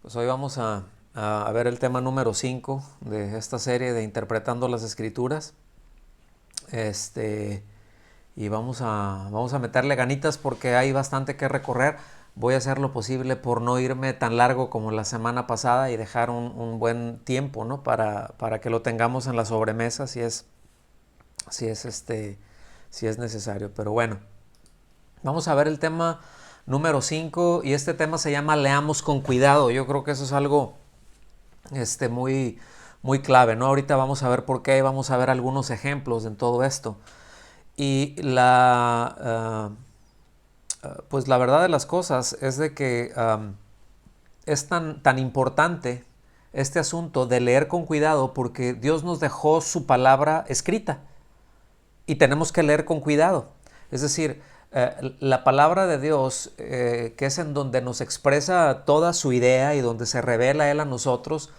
Pues hoy vamos a ver el tema número 5 de esta serie de Interpretando las Escrituras. Y vamos a meterle ganitas porque hay bastante que recorrer. Voy a hacer lo posible por no irme tan largo como la semana pasada y dejar un buen tiempo, ¿no? para que lo tengamos en la sobremesa si es necesario. Pero bueno, vamos a ver el tema número 5 y este tema se llama Leamos con cuidado. Yo creo que eso es algo muy, muy clave, ¿no? Ahorita vamos a ver por qué, vamos a ver algunos ejemplos en todo esto. Y pues la verdad de las cosas es de que es tan importante este asunto de leer con cuidado porque Dios nos dejó su palabra escrita y tenemos que leer con cuidado. Es decir, la palabra de Dios, que es en donde nos expresa toda su idea y donde se revela Él a nosotros,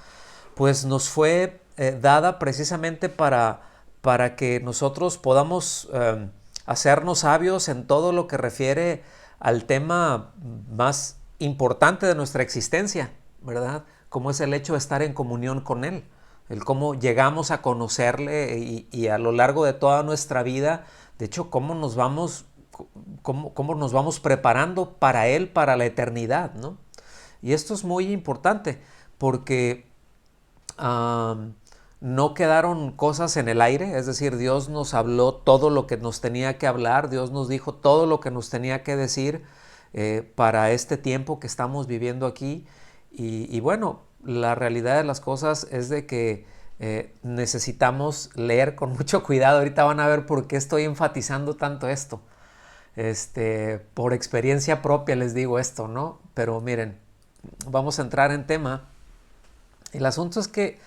pues nos fue dada precisamente para que nosotros podamos hacernos sabios en todo lo que refiere al tema más importante de nuestra existencia, ¿verdad? Como es el hecho de estar en comunión con Él, el cómo llegamos a conocerle y a lo largo de toda nuestra vida, de hecho, cómo nos vamos preparando para Él, para la eternidad, ¿no? Y esto es muy importante porque no quedaron cosas en el aire, es decir, Dios nos habló todo lo que nos tenía que hablar, Dios nos dijo todo lo que nos tenía que decir para este tiempo que estamos viviendo aquí. Y bueno, la realidad de las cosas es de que necesitamos leer con mucho cuidado. Ahorita van a ver por qué estoy enfatizando tanto esto. Por experiencia propia les digo esto, ¿no? Pero miren, vamos a entrar en tema. El asunto es que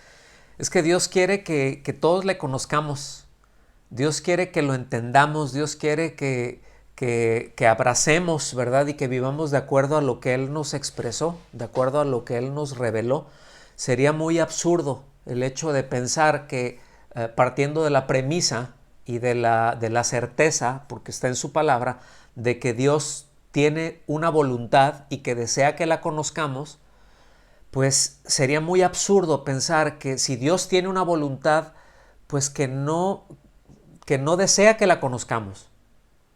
Dios quiere que todos le conozcamos. Dios quiere que lo entendamos. Dios quiere que abracemos, ¿verdad? Y que vivamos de acuerdo a lo que Él nos expresó, de acuerdo a lo que Él nos reveló. Sería muy absurdo el hecho de pensar que partiendo de la premisa y de la certeza, porque está en su palabra, de que Dios tiene una voluntad y que desea que la conozcamos, pues sería muy absurdo pensar que si Dios tiene una voluntad, pues que no desea que la conozcamos.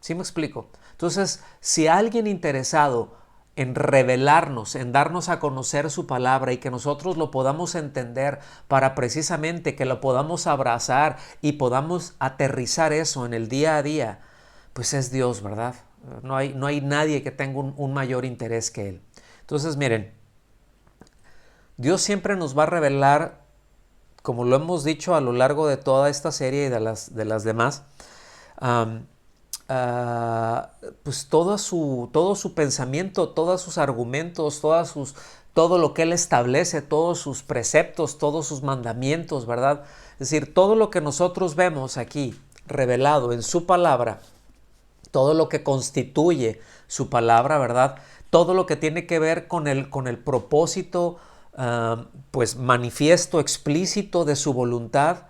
¿Sí me explico? Entonces, si alguien interesado en revelarnos, en darnos a conocer su palabra y que nosotros lo podamos entender para precisamente que lo podamos abrazar y podamos aterrizar eso en el día a día, pues es Dios, ¿verdad? No hay nadie que tenga un mayor interés que Él. Entonces, miren, Dios siempre nos va a revelar, como lo hemos dicho a lo largo de toda esta serie y de las demás, um, pues todo su pensamiento, todos sus argumentos, todo lo que Él establece, todos sus preceptos, todos sus mandamientos, ¿verdad? Es decir, todo lo que nosotros vemos aquí revelado en su palabra, todo lo que constituye su palabra, ¿verdad? Todo lo que tiene que ver con el propósito, pues manifiesto, explícito de su voluntad.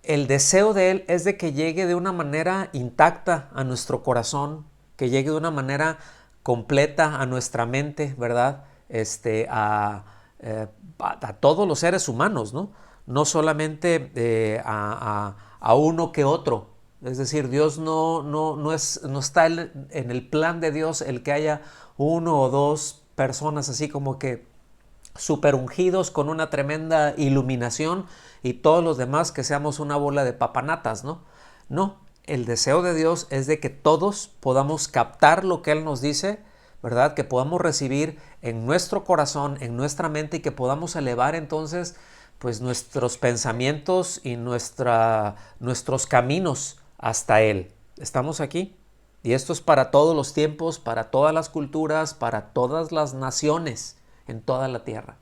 El deseo de Él es de que llegue de una manera intacta a nuestro corazón, que llegue de una manera completa a nuestra mente, ¿verdad? A todos los seres humanos, ¿no? No solamente a uno que otro. Es decir, Dios no está en el plan de Dios el que haya uno o dos personas así como que super ungidos con una tremenda iluminación y todos los demás que seamos una bola de papanatas, ¿no? No, el deseo de Dios es de que todos podamos captar lo que Él nos dice, ¿verdad? Que podamos recibir en nuestro corazón, en nuestra mente y que podamos elevar entonces pues nuestros pensamientos y nuestros caminos hasta Él. ¿Estamos aquí? Y esto es para todos los tiempos, para todas las culturas, para todas las naciones en toda la tierra.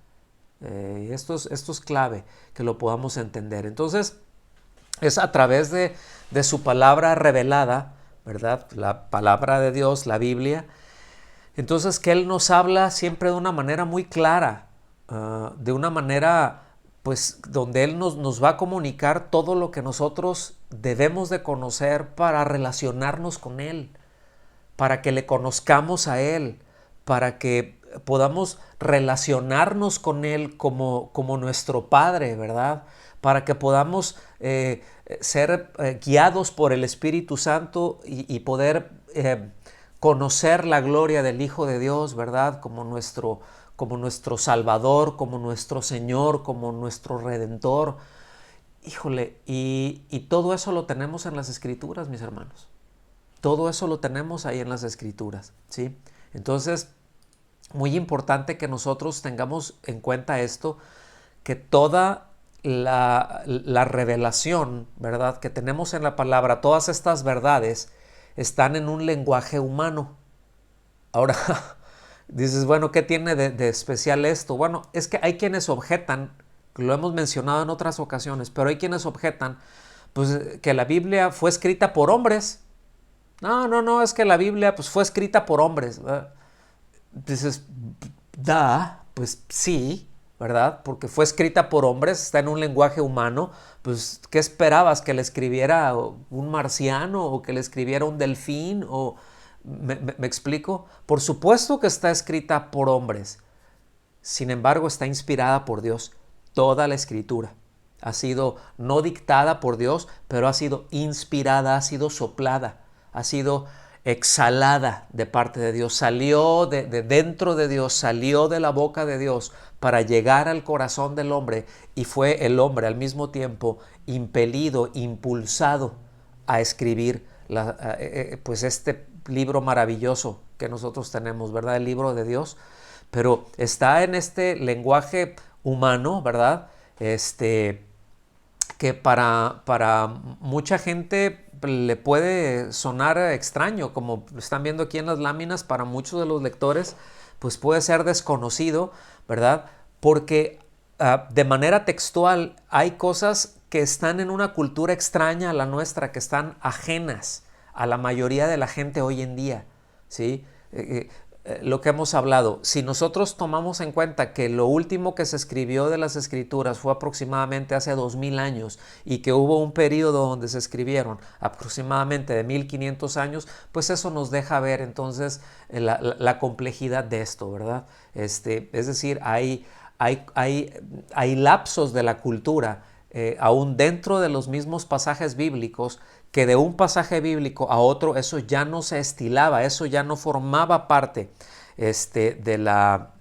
Esto es clave que lo podamos entender. Entonces, es a través de su palabra revelada, ¿verdad? La palabra de Dios, la Biblia. Entonces, que Él nos habla siempre de una manera muy clara, de una manera, pues, donde Él nos va a comunicar todo lo que nosotros debemos de conocer para relacionarnos con Él, para que le conozcamos a Él, para que podamos relacionarnos con Él como nuestro Padre, ¿verdad? Para que podamos ser guiados por el Espíritu Santo y poder conocer la gloria del Hijo de Dios, ¿verdad? Como nuestro Salvador, como nuestro Señor, como nuestro Redentor. Híjole, y todo eso lo tenemos en las Escrituras, mis hermanos. Todo eso lo tenemos ahí en las Escrituras, ¿sí? Entonces, muy importante que nosotros tengamos en cuenta esto, que toda la revelación, ¿verdad?, que tenemos en la palabra, todas estas verdades están en un lenguaje humano. Ahora, dices, bueno, ¿qué tiene de especial esto? Bueno, es que hay quienes objetan, lo hemos mencionado en otras ocasiones, pero hay quienes objetan pues, que la Biblia fue escrita por hombres. No, es que la Biblia pues, fue escrita por hombres. Dices, pues sí, ¿verdad? Porque fue escrita por hombres, está en un lenguaje humano. Pues, ¿qué esperabas? ¿Que le escribiera un marciano o que le escribiera un delfín? ¿Me explico? Por supuesto que está escrita por hombres. Sin embargo, está inspirada por Dios. Toda la Escritura ha sido no dictada por Dios, pero ha sido inspirada, ha sido soplada, ha sido exhalada de parte de Dios. Salió de dentro de Dios, salió de la boca de Dios para llegar al corazón del hombre, y fue el hombre al mismo tiempo impelido, impulsado a escribir pues este libro maravilloso que nosotros tenemos, ¿verdad? El libro de Dios. Pero está en este lenguaje humano, ¿verdad? Que para mucha gente le puede sonar extraño, como están viendo aquí en las láminas. Para muchos de los lectores pues puede ser desconocido, ¿verdad? Porque de manera textual hay cosas que están en una cultura extraña a la nuestra, que están ajenas a la mayoría de la gente hoy en día, ¿sí? Lo que hemos hablado, si nosotros tomamos en cuenta que lo último que se escribió de las Escrituras fue aproximadamente hace 2000 años, y que hubo un periodo donde se escribieron aproximadamente de 1500 años, pues eso nos deja ver entonces la complejidad de esto, ¿verdad? Es decir, hay lapsos de la cultura, aún dentro de los mismos pasajes bíblicos, que de un pasaje bíblico a otro eso ya no se estilaba, eso ya no formaba parte de la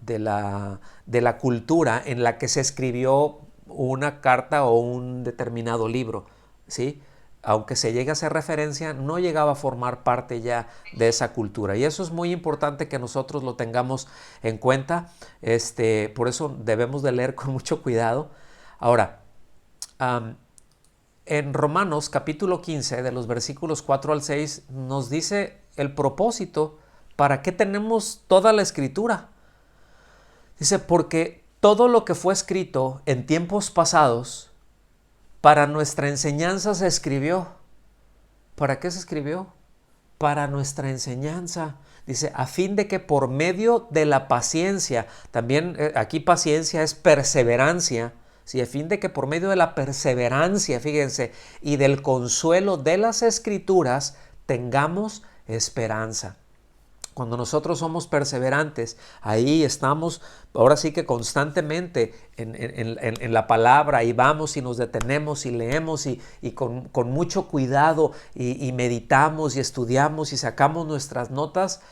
cultura en la que se escribió una carta o un determinado libro, ¿sí? Aunque se llegue a hacer referencia, no llegaba a formar parte ya de esa cultura. Y eso es muy importante que nosotros lo tengamos en cuenta. Por eso debemos de leer con mucho cuidado. Ahora, en Romanos capítulo 15, de los versículos 4 al 6, nos dice el propósito para qué tenemos toda la Escritura. Dice, porque todo lo que fue escrito en tiempos pasados para nuestra enseñanza se escribió. ¿Para qué se escribió? Para nuestra enseñanza. Dice, a fin de que por medio de la paciencia, también aquí paciencia es perseverancia, ¿sí? A fin de que por medio de la perseverancia, fíjense, y del consuelo de las Escrituras, tengamos esperanza. Cuando nosotros somos perseverantes, ahí estamos, ahora sí que constantemente en la palabra, y vamos y nos detenemos y leemos y con mucho cuidado y meditamos y estudiamos y sacamos nuestras notas.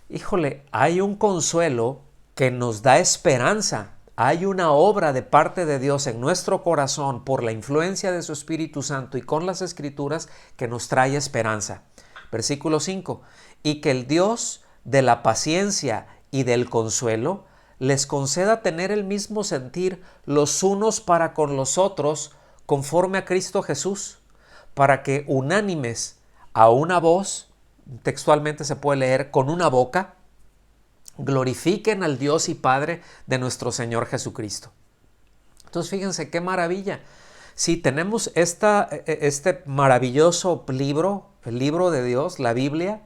Híjole, hay un consuelo que nos da esperanza. Hay una obra de parte de Dios en nuestro corazón por la influencia de su Espíritu Santo y con las Escrituras, que nos trae esperanza. Versículo 5. Y que el Dios de la paciencia y del consuelo les conceda tener el mismo sentir los unos para con los otros, conforme a Cristo Jesús, para que unánimes a una voz, textualmente se puede leer, con una boca, glorifiquen al Dios y Padre de nuestro Señor Jesucristo. Entonces fíjense qué maravilla. Si tenemos este maravilloso libro, el libro de Dios, la Biblia,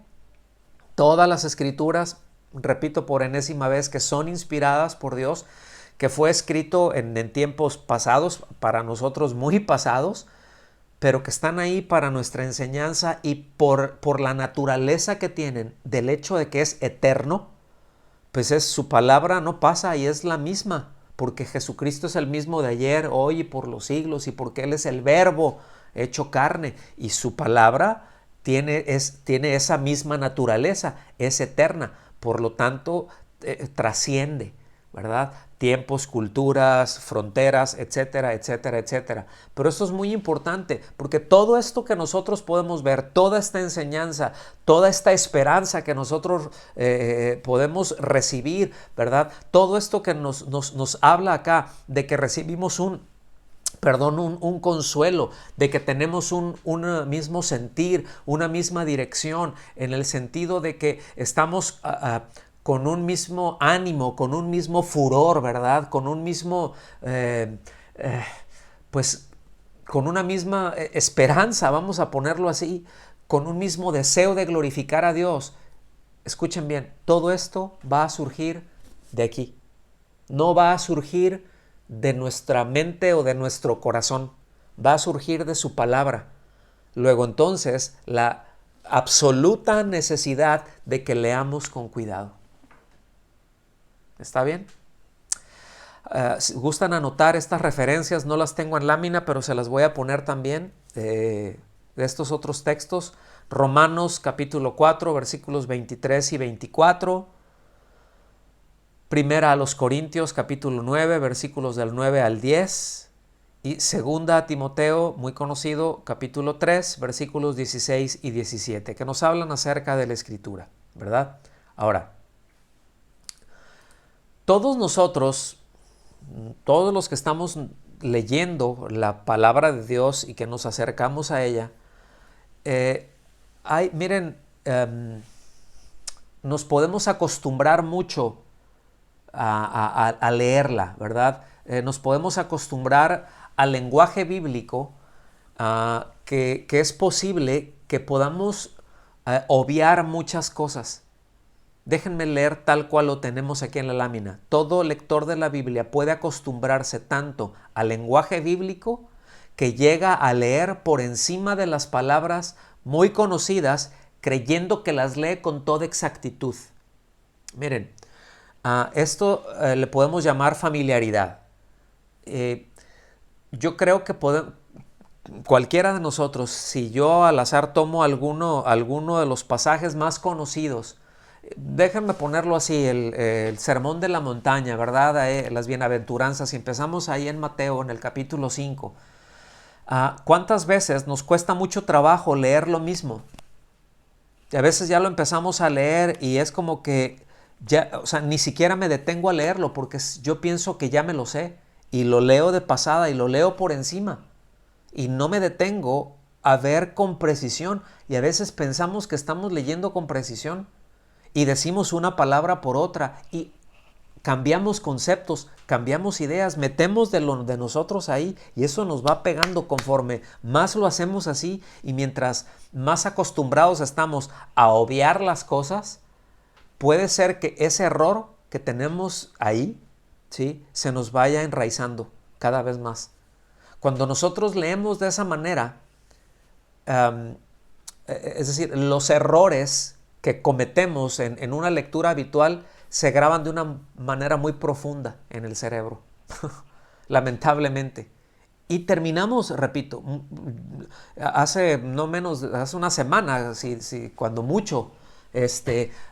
todas las Escrituras, repito por enésima vez, que son inspiradas por Dios, que fue escrito en tiempos pasados, para nosotros muy pasados, pero que están ahí para nuestra enseñanza, y por la naturaleza que tienen, del hecho de que es eterno, pues es su palabra no pasa y es la misma, porque Jesucristo es el mismo de ayer, hoy y por los siglos, y porque Él es el Verbo hecho carne, y su palabra tiene esa misma naturaleza, es eterna, por lo tanto trasciende, ¿verdad? Tiempos, culturas, fronteras, etcétera, etcétera, etcétera. Pero esto es muy importante porque todo esto que nosotros podemos ver, toda esta enseñanza, toda esta esperanza que nosotros podemos recibir, ¿verdad? Todo esto que nos habla acá de que recibimos un consuelo, de que tenemos un mismo sentir, una misma dirección, en el sentido de que estamos con un mismo ánimo, con un mismo furor, ¿verdad? Con un mismo, pues, con una misma esperanza, vamos a ponerlo así, con un mismo deseo de glorificar a Dios. Escuchen bien, todo esto va a surgir de aquí. No va a surgir de nuestra mente o de nuestro corazón. Va a surgir de su palabra. Luego entonces, la absoluta necesidad de que leamos con cuidado. ¿Está bien? Si gustan anotar estas referencias, no las tengo en lámina, pero se las voy a poner también de estos otros textos. Romanos capítulo 4, versículos 23 y 24. Primera a los Corintios capítulo 9, versículos del 9 al 10. Y segunda a Timoteo, muy conocido, capítulo 3, versículos 16 y 17, que nos hablan acerca de la Escritura, ¿verdad? Ahora, todos nosotros, todos los que estamos leyendo la palabra de Dios y que nos acercamos a ella, miren, nos podemos acostumbrar mucho a leerla, ¿verdad? Nos podemos acostumbrar al lenguaje bíblico, que es posible que podamos obviar muchas cosas. Déjenme leer tal cual lo tenemos aquí en la lámina. Todo lector de la Biblia puede acostumbrarse tanto al lenguaje bíblico que llega a leer por encima de las palabras muy conocidas, creyendo que las lee con toda exactitud. Miren, esto le podemos llamar familiaridad. Yo creo que cualquiera de nosotros, si yo al azar tomo alguno de los pasajes más conocidos, déjenme ponerlo así, el Sermón de la Montaña, ¿verdad? Las bienaventuranzas, y empezamos ahí en Mateo, en el capítulo 5. ¿Cuántas veces nos cuesta mucho trabajo leer lo mismo? Y a veces ya lo empezamos a leer y es como que ya, o sea, ni siquiera me detengo a leerlo porque yo pienso que ya me lo sé y lo leo de pasada y lo leo por encima y no me detengo a ver con precisión, y a veces pensamos que estamos leyendo con precisión y decimos una palabra por otra y cambiamos conceptos, cambiamos ideas, metemos de lo de nosotros ahí, y eso nos va pegando conforme más lo hacemos así, y mientras más acostumbrados estamos a obviar las cosas, puede ser que ese error que tenemos ahí, ¿sí?, se nos vaya enraizando cada vez más. Cuando nosotros leemos de esa manera, es decir, los errores que cometemos en una lectura habitual se graban de una manera muy profunda en el cerebro, lamentablemente. Y terminamos, repito, hace una semana, cuando mucho,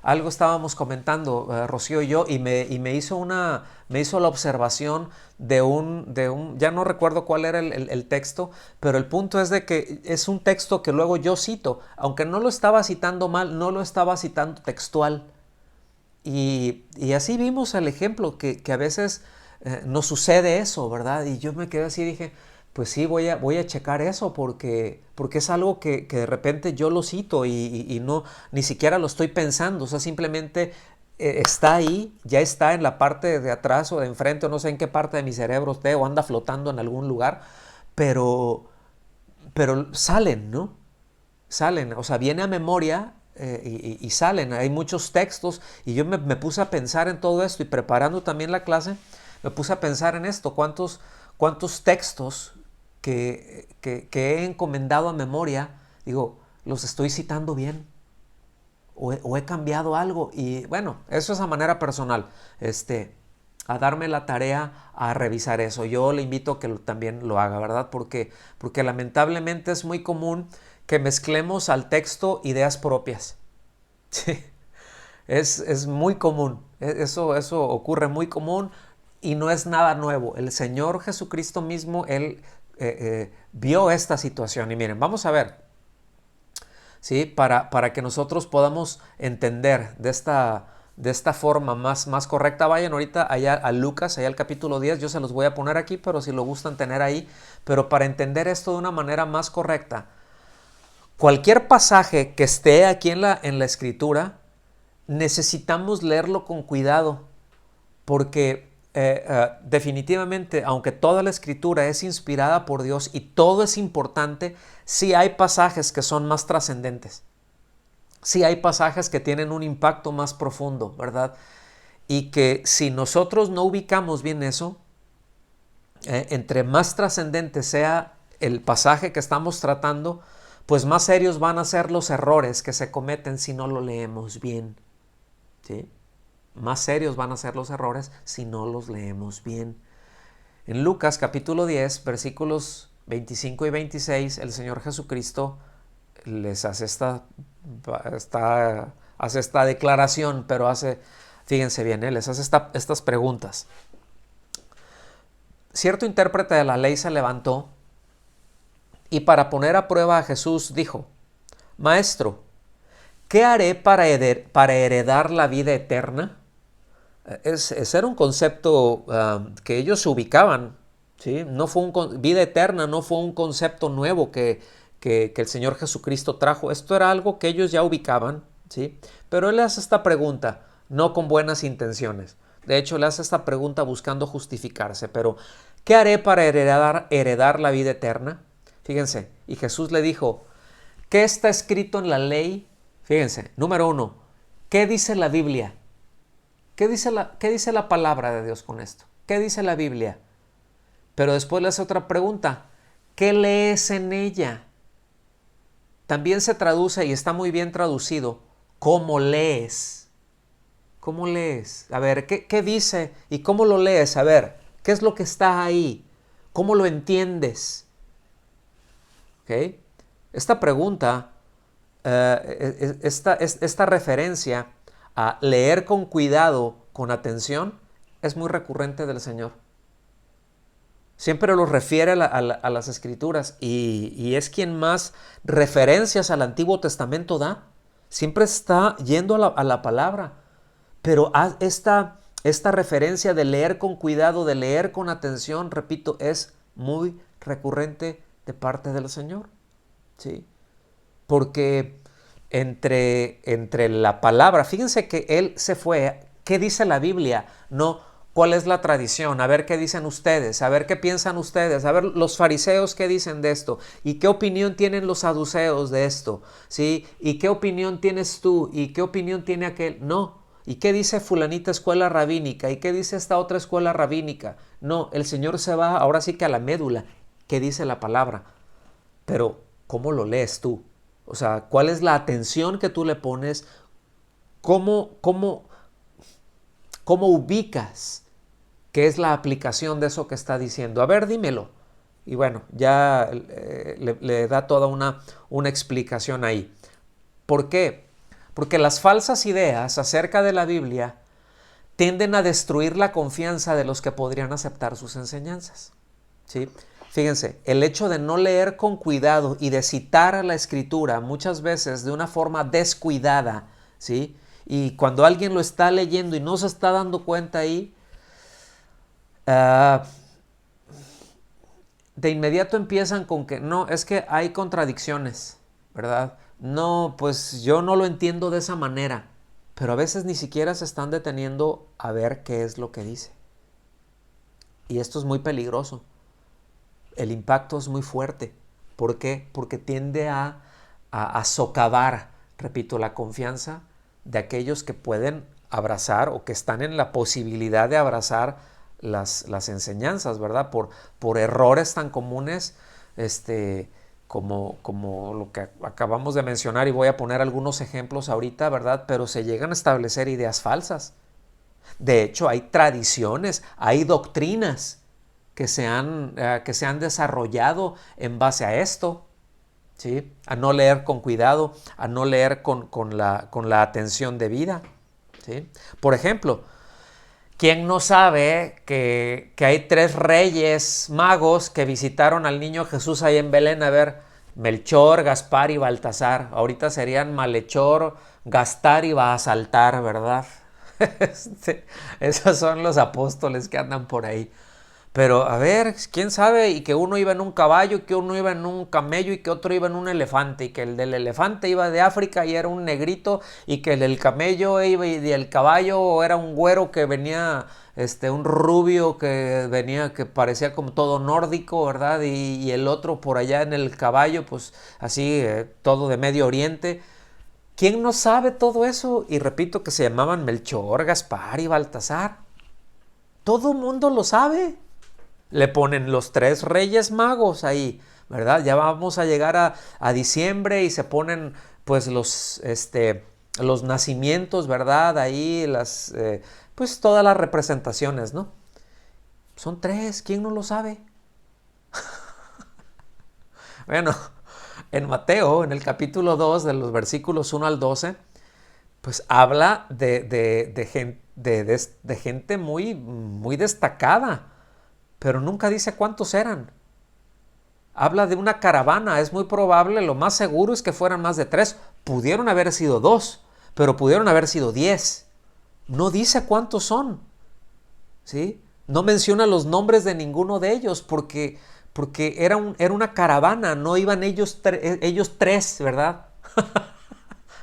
algo estábamos comentando, Rocío y yo, y me hizo la observación ya no recuerdo cuál era el texto, pero el punto es de que es un texto que luego yo cito, aunque no lo estaba citando mal, no lo estaba citando textual. Y así vimos el ejemplo, que a veces nos sucede eso, ¿verdad? Y yo me quedé así y dije, pues sí, voy a checar eso porque es algo que de repente yo lo cito y no, ni siquiera lo estoy pensando, o sea, simplemente está ahí, ya está en la parte de atrás o de enfrente, o no sé en qué parte de mi cerebro esté, o anda flotando en algún lugar, pero salen, ¿no? Salen, o sea, viene a memoria y salen. Hay muchos textos y yo me puse a pensar en todo esto, y preparando también la clase, me puse a pensar en esto, cuántos textos que he encomendado a memoria, digo, los estoy citando bien, o he cambiado algo. Y bueno, eso es a manera personal, a darme la tarea a revisar eso. Yo le invito a que también lo haga, ¿verdad? Porque lamentablemente es muy común que mezclemos al texto ideas propias. Sí. Es muy común, eso ocurre muy común y no es nada nuevo. El Señor Jesucristo mismo, Él vio esta situación. Y miren, vamos a ver, ¿sí? Para que nosotros podamos entender de esta forma más correcta. Vayan ahorita allá a Lucas, allá al capítulo 10, yo se los voy a poner aquí, pero si lo gustan tener ahí, pero para entender esto de una manera más correcta, cualquier pasaje que esté aquí en la Escritura, necesitamos leerlo con cuidado, porque definitivamente, aunque toda la Escritura es inspirada por Dios y todo es importante, sí hay pasajes que son más trascendentes. Sí hay pasajes que tienen un impacto más profundo, ¿verdad? Y que si nosotros no ubicamos bien eso, entre más trascendente sea el pasaje que estamos tratando, pues más serios van a ser los errores que se cometen si no lo leemos bien. ¿Sí? Más serios van a ser los errores si no los leemos bien. En Lucas capítulo 10, versículos 25 y 26, el Señor Jesucristo les hace esta declaración, pero fíjense bien, les hace estas preguntas. Cierto intérprete de la ley se levantó y para poner a prueba a Jesús dijo: Maestro, ¿qué haré para heredar la vida eterna? Ese era un concepto que ellos se ubicaban, ¿sí? Vida eterna no fue un concepto nuevo que el Señor Jesucristo trajo. Esto era algo que ellos ya ubicaban, ¿sí? Pero Él le hace esta pregunta, no con buenas intenciones. De hecho, le hace esta pregunta buscando justificarse. Pero, ¿qué haré para heredar la vida eterna? Fíjense, y Jesús le dijo: ¿qué está escrito en la ley? Fíjense, número 1, ¿qué dice la Biblia? ¿Qué dice la palabra de Dios con esto? ¿Qué dice la Biblia? Pero después le hace otra pregunta: ¿qué lees en ella? También se traduce, y está muy bien traducido, ¿cómo lees? ¿Cómo lees? A ver, ¿qué dice y cómo lo lees? A ver, ¿qué es lo que está ahí? ¿Cómo lo entiendes? ¿Okay? Esta pregunta, esta referencia a leer con cuidado, con atención, es muy recurrente del Señor. Siempre lo refiere a las Escrituras y es quien más referencias al Antiguo Testamento da. Siempre está yendo a la palabra. Pero esta referencia de leer con cuidado, de leer con atención, repito, es muy recurrente de parte del Señor. ¿Sí? Porque entre la palabra, fíjense que Él se fue, ¿qué dice la Biblia? No, ¿cuál es la tradición? A ver qué dicen ustedes, a ver qué piensan ustedes, a ver los fariseos qué dicen de esto, y qué opinión tienen los saduceos de esto, ¿sí? Y qué opinión tienes tú, y qué opinión tiene aquel. No. ¿Y qué dice fulanita escuela rabínica? ¿Y qué dice esta otra escuela rabínica? No, el Señor se va ahora sí que a la médula. ¿Qué dice la palabra? Pero, ¿cómo lo lees tú? O sea, ¿cuál es la atención que tú le pones? ¿Cómo ubicas qué es la aplicación de eso que está diciendo? A ver, dímelo. Y bueno, ya le da toda una explicación ahí. ¿Por qué? Porque las falsas ideas acerca de la Biblia tienden a destruir la confianza de los que podrían aceptar sus enseñanzas. ¿Sí? Fíjense, el hecho de no leer con cuidado y de citar a la Escritura muchas veces de una forma descuidada, ¿sí? Y cuando alguien lo está leyendo y no se está dando cuenta ahí, de inmediato empiezan con que no, es que hay contradicciones, ¿verdad? No, pues yo no lo entiendo de esa manera, pero a veces ni siquiera se están deteniendo a ver qué es lo que dice. Y esto es muy peligroso. El impacto es muy fuerte. ¿Por qué? Porque tiende a socavar, repito, la confianza de aquellos que pueden abrazar o que están en la posibilidad de abrazar las enseñanzas, ¿verdad? Por errores tan comunes como lo que acabamos de mencionar, y voy a poner algunos ejemplos ahorita, ¿verdad? Pero se llegan a establecer ideas falsas. De hecho, hay tradiciones, hay doctrinas que se han desarrollado en base a esto, ¿sí? A no leer con cuidado, a no leer con la atención debida, ¿sí? Por ejemplo, ¿quién no sabe que hay 3 reyes magos que visitaron al niño Jesús ahí en Belén? A ver, Melchor, Gaspar y Baltasar. Ahorita serían Malhechor, Gastar y Basaltar, ¿verdad? Esos son los apóstoles que andan por ahí. Pero a ver, quién sabe, y que uno iba en un caballo, que uno iba en un camello y que otro iba en un elefante, y que el del elefante iba de África y era un negrito, y que el del camello iba y el caballo era un güero que venía, un rubio que venía, que parecía como todo nórdico, ¿verdad? Y el otro por allá en el caballo, pues así, todo de Medio Oriente. ¿Quién no sabe todo eso? Y repito que se llamaban Melchor, Gaspar y Baltasar. Todo mundo lo sabe. Le ponen los 3 reyes magos ahí, ¿verdad? Ya vamos a llegar a diciembre y se ponen pues los nacimientos, ¿verdad? Ahí pues todas las representaciones, ¿no? Son 3, ¿quién no lo sabe? Bueno, en Mateo, en el capítulo 2, de los versículos 1 al 12, pues habla de gente muy, muy destacada, pero nunca dice cuántos eran. Habla de una caravana, es muy probable, lo más seguro es que fueran más de 3. Pudieron haber sido 2, pero pudieron haber sido 10. No dice cuántos son, ¿sí? No menciona los nombres de ninguno de ellos porque era una caravana, no iban ellos 3, ¿verdad?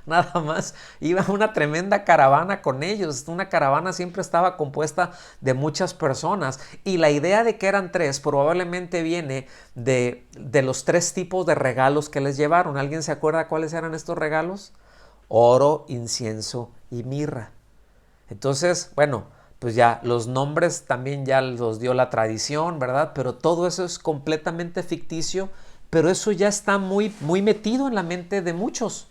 Nada más, iba una tremenda caravana con ellos. Una caravana siempre estaba compuesta de muchas personas, y la idea de que eran 3 probablemente viene de los 3 tipos de regalos que les llevaron. ¿Alguien se acuerda cuáles eran estos regalos? Oro, incienso y mirra. Entonces, bueno, pues ya los nombres también ya los dio la tradición, ¿verdad? Pero todo eso es completamente ficticio, pero eso ya está muy, muy metido en la mente de muchos.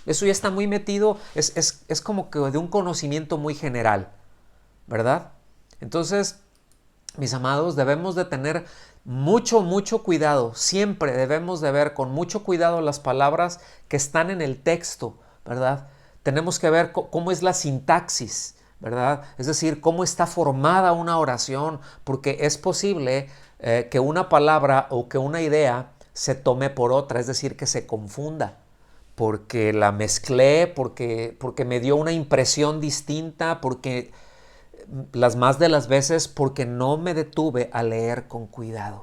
Eso ya está muy metido, es como que de un conocimiento muy general, ¿verdad? Entonces, mis amados, debemos de tener mucho, mucho cuidado. Siempre debemos de ver con mucho cuidado las palabras que están en el texto, ¿verdad? Tenemos que ver cómo es la sintaxis, ¿verdad? Es decir, cómo está formada una oración, porque es posible que una palabra o que una idea se tome por otra, es decir, que se confunda, porque la mezclé, porque me dio una impresión distinta, porque las más de las veces porque no me detuve a leer con cuidado,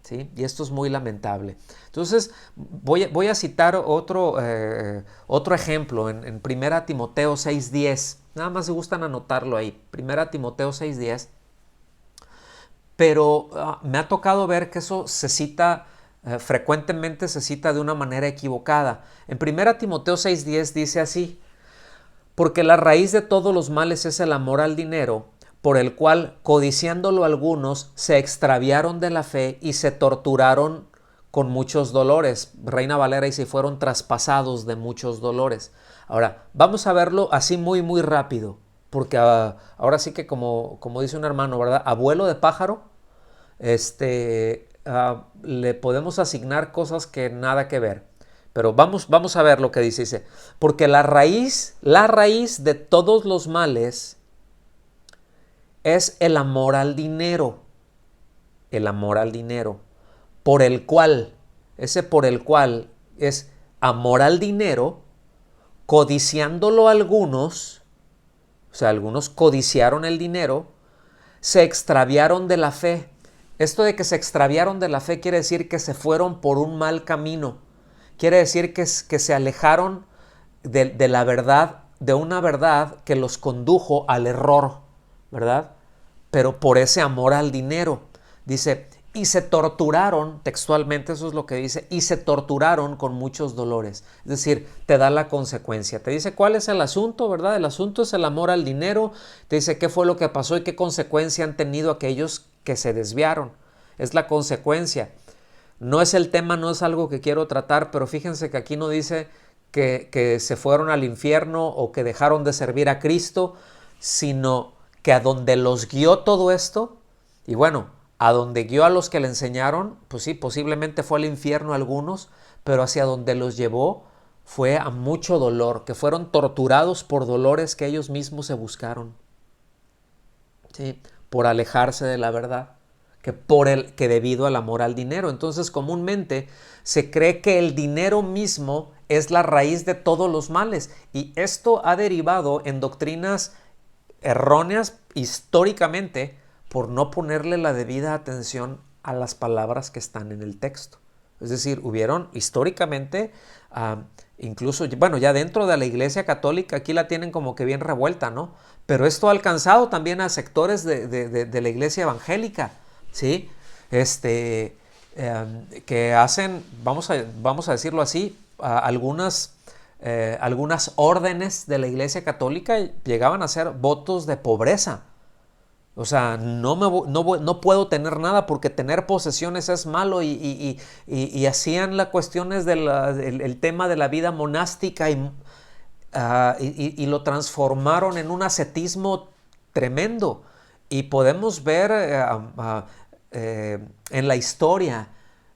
¿sí? Y esto es muy lamentable. Entonces voy a citar otro ejemplo en 1 Timoteo 6:10. Nada más se gustan anotarlo ahí, 1 Timoteo 6:10. Pero me ha tocado ver que eso se cita frecuentemente, se cita de una manera equivocada. En 1 Timoteo 6:10 dice así: porque la raíz de todos los males es el amor al dinero, por el cual, codiciándolo algunos, se extraviaron de la fe y se torturaron con muchos dolores. Reina Valera, y se fueron traspasados de muchos dolores. Ahora, vamos a verlo así muy, muy rápido, porque ahora sí que como dice un hermano, ¿verdad? Abuelo de pájaro, le podemos asignar cosas que nada que ver. Pero vamos a ver lo que dice. Dice, porque la raíz de todos los males es el amor al dinero. El amor al dinero. Por el cual es amor al dinero, codiciándolo algunos, o sea, algunos codiciaron el dinero, se extraviaron de la fe. Esto de que se extraviaron de la fe quiere decir que se fueron por un mal camino. Quiere decir que se alejaron de la verdad, de una verdad que los condujo al error, ¿verdad? Pero por ese amor al dinero. Dice, y se torturaron, textualmente eso es lo que dice, y se torturaron con muchos dolores. Es decir, te da la consecuencia. Te dice cuál es el asunto, ¿verdad? El asunto es el amor al dinero. Te dice qué fue lo que pasó y qué consecuencia han tenido aquellos que se desviaron. Es la consecuencia. No es el tema, no es algo que quiero tratar, pero fíjense que aquí no dice que se fueron al infierno o que dejaron de servir a Cristo, sino que a donde los guió todo esto, y bueno, a donde guió a los que le enseñaron, pues sí, posiblemente fue al infierno algunos, pero hacia donde los llevó fue a mucho dolor, que fueron torturados por dolores que ellos mismos se buscaron, ¿sí? Por alejarse de la verdad, que debido al amor al dinero. Entonces, comúnmente se cree que el dinero mismo es la raíz de todos los males, y esto ha derivado en doctrinas erróneas históricamente por no ponerle la debida atención a las palabras que están en el texto. Es decir, hubieron históricamente, incluso, bueno, ya dentro de la Iglesia Católica, aquí la tienen como que bien revuelta, ¿no? Pero esto ha alcanzado también a sectores de la Iglesia Evangélica, ¿sí? Que hacen, vamos a decirlo así, algunas órdenes de la Iglesia Católica llegaban a hacer votos de pobreza. O sea, no puedo tener nada porque tener posesiones es malo, y hacían las cuestiones el tema de la vida monástica y lo transformaron en un ascetismo tremendo. Y podemos ver en la historia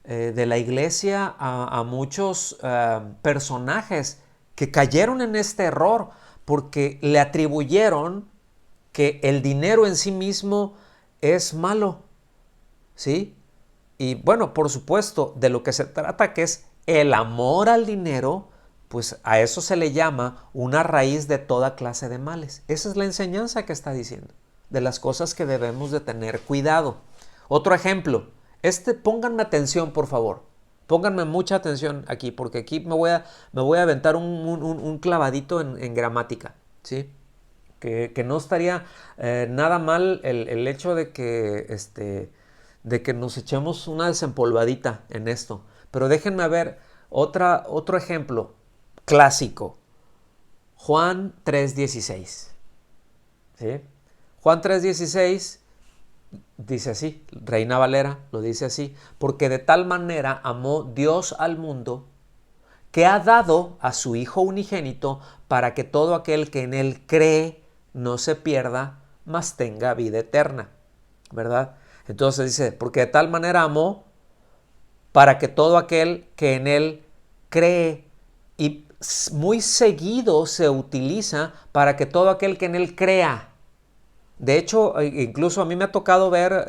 de la iglesia a muchos personajes que cayeron en este error porque le atribuyeron que el dinero en sí mismo es malo, ¿sí? Y bueno, por supuesto, de lo que se trata, que es el amor al dinero, pues a eso se le llama una raíz de toda clase de males. Esa es la enseñanza que está diciendo, de las cosas que debemos de tener cuidado. Otro ejemplo, pónganme atención, por favor. Pónganme mucha atención aquí, porque aquí me voy a aventar un clavadito en gramática, ¿sí? Que no estaría nada mal el hecho de que nos echemos una desempolvadita en esto. Pero déjenme ver otro ejemplo clásico. Juan 3:16. ¿Sí? Juan 3:16 dice así, Reina Valera lo dice así: porque de tal manera amó Dios al mundo, que ha dado a su Hijo unigénito, para que todo aquel que en Él cree no se pierda, mas tenga vida eterna. ¿Verdad? Entonces dice, porque de tal manera amó, para que todo aquel que en Él cree, y muy seguido se utiliza para que todo aquel que en Él crea. De hecho, incluso a mí me ha tocado ver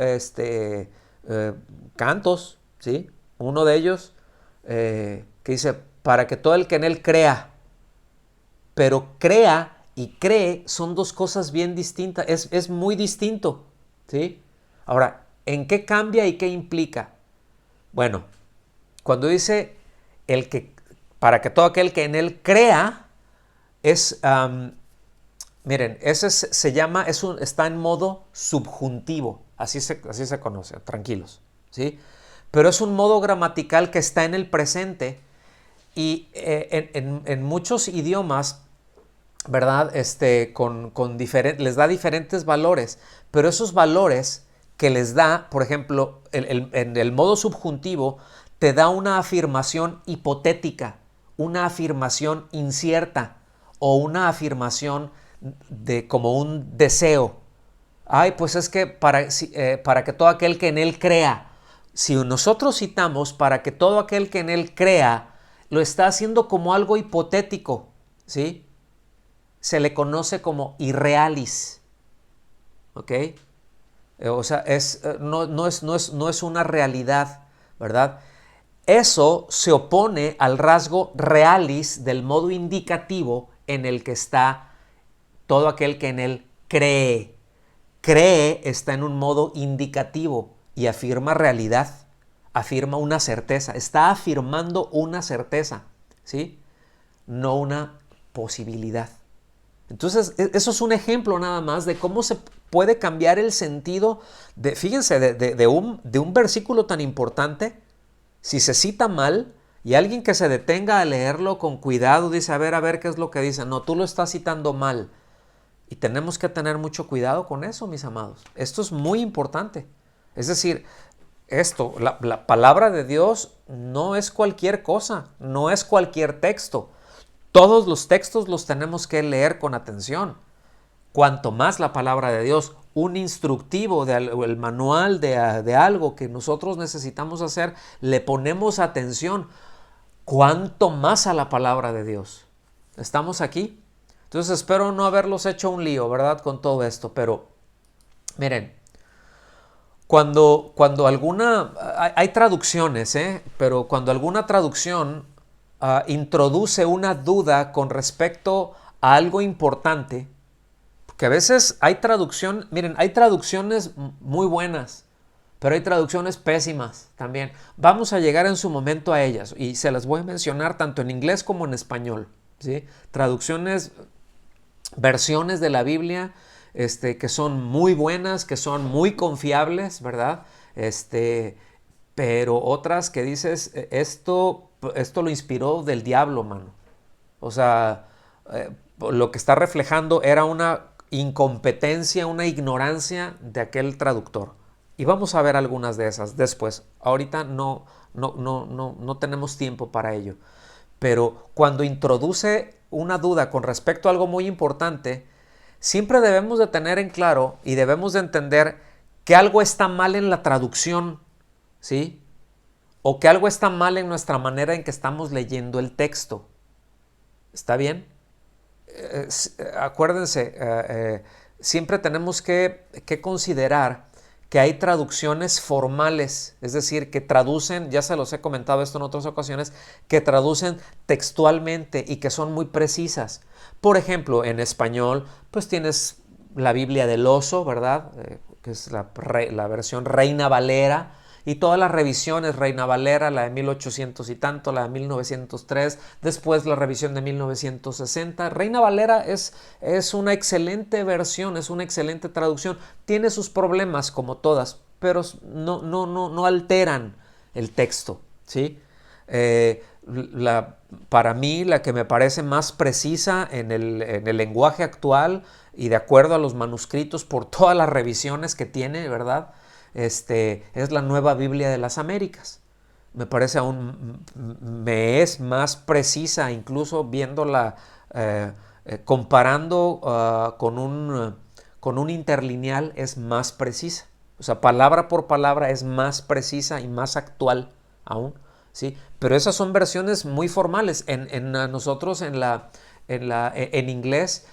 cantos, ¿sí? Uno de ellos que dice, para que todo el que en Él crea. Pero crea y cree son dos cosas bien distintas, es muy distinto, ¿sí? Ahora, ¿en qué cambia y qué implica? Bueno, cuando dice para que todo aquel que en Él crea, miren, ese se llama, está en modo subjuntivo, así se conoce, tranquilos, ¿sí? Pero es un modo gramatical que está en el presente, y en muchos idiomas, ¿verdad? Les da diferentes valores, pero esos valores que les da, por ejemplo, en el modo subjuntivo, te da una afirmación hipotética, una afirmación incierta o una afirmación como un deseo. Ay, pues es que para que todo aquel que en Él crea, si nosotros citamos para que todo aquel que en Él crea, lo está haciendo como algo hipotético, ¿sí? Se le conoce como irrealis, ¿ok? O sea, no es una realidad, ¿verdad? Eso se opone al rasgo realis del modo indicativo en el que está todo aquel que en Él cree. Cree está en un modo indicativo y afirma realidad, afirma una certeza, está afirmando una certeza, ¿sí? No una posibilidad. Entonces, eso es un ejemplo nada más de cómo se puede cambiar el sentido fíjense, de un versículo tan importante. Si se cita mal y alguien que se detenga a leerlo con cuidado dice, a ver qué es lo que dice. No, tú lo estás citando mal. Y tenemos que tener mucho cuidado con eso, mis amados. Esto es muy importante. Es decir, la palabra de Dios no es cualquier cosa, no es cualquier texto. Todos los textos los tenemos que leer con atención. Cuanto más la palabra de Dios, un instructivo, el manual de algo que nosotros necesitamos hacer, le ponemos atención, cuanto más a la palabra de Dios. ¿Estamos aquí? Entonces espero no haberlos hecho un lío, ¿verdad? Con todo esto, pero miren, cuando alguna, hay traducciones, pero cuando alguna traducción introduce una duda con respecto a algo importante, que a veces hay traducción, miren, hay traducciones muy buenas, pero hay traducciones pésimas también. Vamos a llegar en su momento a ellas y se las voy a mencionar tanto en inglés como en español, ¿sí? Traducciones, versiones de la Biblia que son muy buenas, que son muy confiables, ¿verdad? Pero otras que dices, esto lo inspiró del diablo, mano. O sea, lo que está reflejando era una incompetencia, una ignorancia de aquel traductor. Y vamos a ver algunas de esas después. Ahorita no tenemos tiempo para ello. Pero cuando introduce una duda con respecto a algo muy importante, siempre debemos de tener en claro y debemos de entender que algo está mal en la traducción, ¿sí? O que algo está mal en nuestra manera en que estamos leyendo el texto. ¿Está bien? Acuérdense, siempre tenemos que considerar que hay traducciones formales, es decir, que traducen, ya se los he comentado esto en otras ocasiones, que traducen textualmente y que son muy precisas. Por ejemplo, en español, pues tienes la Biblia del Oso, ¿verdad? Que es la versión Reina Valera, y todas las revisiones, Reina Valera, la de 1800 y tanto, la de 1903, después la revisión de 1960. Reina Valera es una excelente versión, es una excelente traducción. Tiene sus problemas como todas, pero no alteran el texto, ¿sí? Para mí, la que me parece más precisa en el lenguaje actual y de acuerdo a los manuscritos por todas las revisiones que tiene, ¿verdad? Es la Nueva Biblia de las Américas. Me parece me es más precisa, incluso viéndola, comparando con un interlineal, es más precisa. O sea, palabra por palabra es más precisa y más actual aún, ¿sí? Pero esas son versiones muy formales. Nosotros en inglés,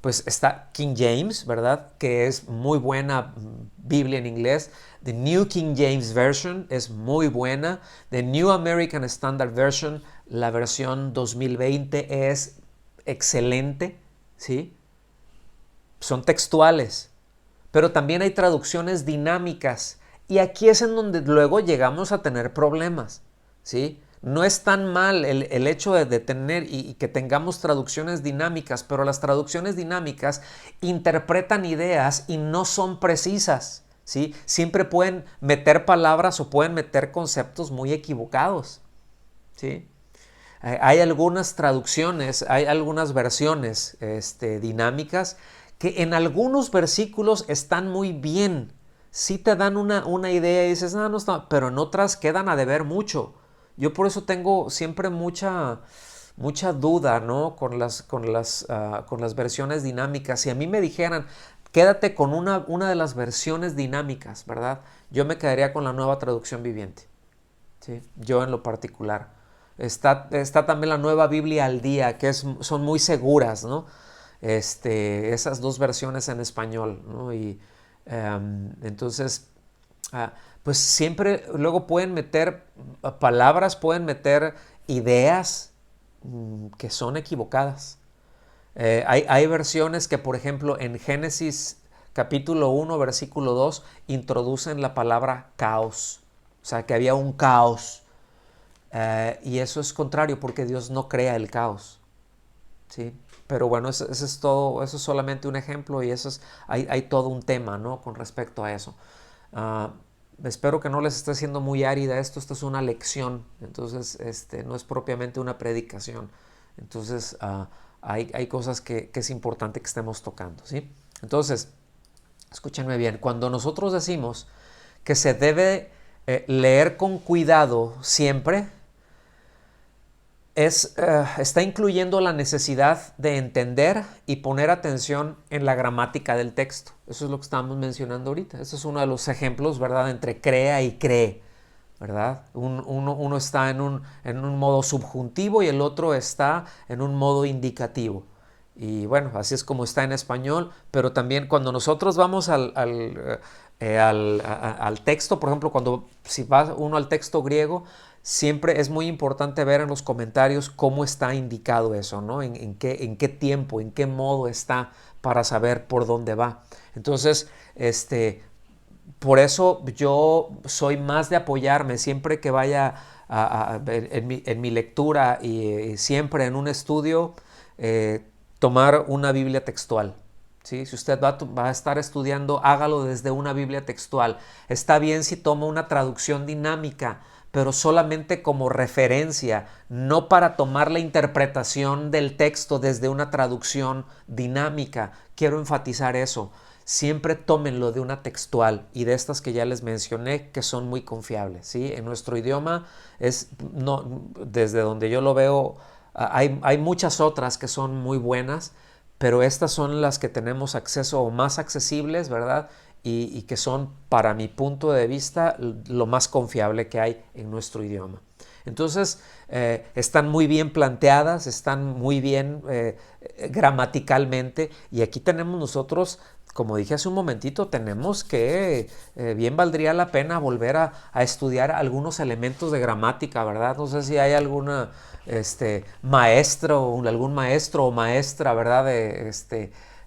pues está King James, ¿verdad? Que es muy buena Biblia en inglés. The New King James Version es muy buena. The New American Standard Version, la versión 2020, es excelente, ¿sí? Son textuales, pero también hay traducciones dinámicas. Y aquí es en donde luego llegamos a tener problemas, ¿sí? No es tan mal el hecho de tener y que tengamos traducciones dinámicas, pero las traducciones dinámicas interpretan ideas y no son precisas, ¿sí? Siempre pueden meter palabras o pueden meter conceptos muy equivocados, ¿sí? Hay algunas traducciones, hay algunas versiones dinámicas que en algunos versículos están muy bien. Sí te dan una idea y dices, no está, pero en otras quedan a deber mucho. Yo por eso tengo siempre mucha duda, ¿no? Con las versiones dinámicas. Si a mí me dijeran, quédate con una de las versiones dinámicas, ¿verdad? Yo me quedaría con la Nueva Traducción Viviente, ¿sí? Yo en lo particular. Está también la Nueva Biblia al Día, que son muy seguras, ¿no? Esas dos versiones en español, ¿no? Y entonces, pues siempre luego pueden meter palabras, pueden meter ideas que son equivocadas. Hay versiones que, por ejemplo, en Génesis capítulo 1, versículo 2, introducen la palabra caos. O sea, que había un caos. Y eso es contrario porque Dios no crea el caos, ¿sí? Pero bueno, eso es todo, eso es solamente un ejemplo y hay todo un tema, ¿no? Con respecto a eso. Espero que no les esté siendo muy árida esto es una lección, entonces no es propiamente una predicación. Entonces hay cosas que es importante que estemos tocando, ¿sí? Entonces, escúchenme bien, cuando nosotros decimos que se debe leer con cuidado siempre está incluyendo la necesidad de entender y poner atención en la gramática del texto. Eso es lo que estamos mencionando ahorita. Ese es uno de los ejemplos, ¿verdad?, entre crea y cree, ¿verdad? Uno está en un modo subjuntivo y el otro está en un modo indicativo. Y bueno, así es como está en español, pero también cuando nosotros vamos al texto, por ejemplo, si va uno al texto griego, siempre es muy importante ver en los comentarios cómo está indicado eso, ¿no? En qué tiempo, en qué modo está, para saber por dónde va. Entonces, por eso yo soy más de apoyarme siempre que vaya en mi lectura y siempre en un estudio, tomar una Biblia textual. ¿Sí? Si usted va a estar estudiando, hágalo desde una Biblia textual. Está bien si toma una traducción dinámica, pero solamente como referencia, no para tomar la interpretación del texto desde una traducción dinámica. Quiero enfatizar eso. Siempre tómenlo de una textual y de estas que ya les mencioné, que son muy confiables, ¿sí? En nuestro idioma, desde donde yo lo veo, hay muchas otras que son muy buenas, pero estas son las que tenemos acceso o más accesibles, ¿verdad? Y que son, para mi punto de vista, lo más confiable que hay en nuestro idioma. Entonces, están muy bien planteadas, están muy bien gramaticalmente, y aquí tenemos nosotros, como dije hace un momentito, tenemos que, bien valdría la pena volver a estudiar algunos elementos de gramática, ¿verdad? No sé si hay algún maestro o maestra, ¿verdad?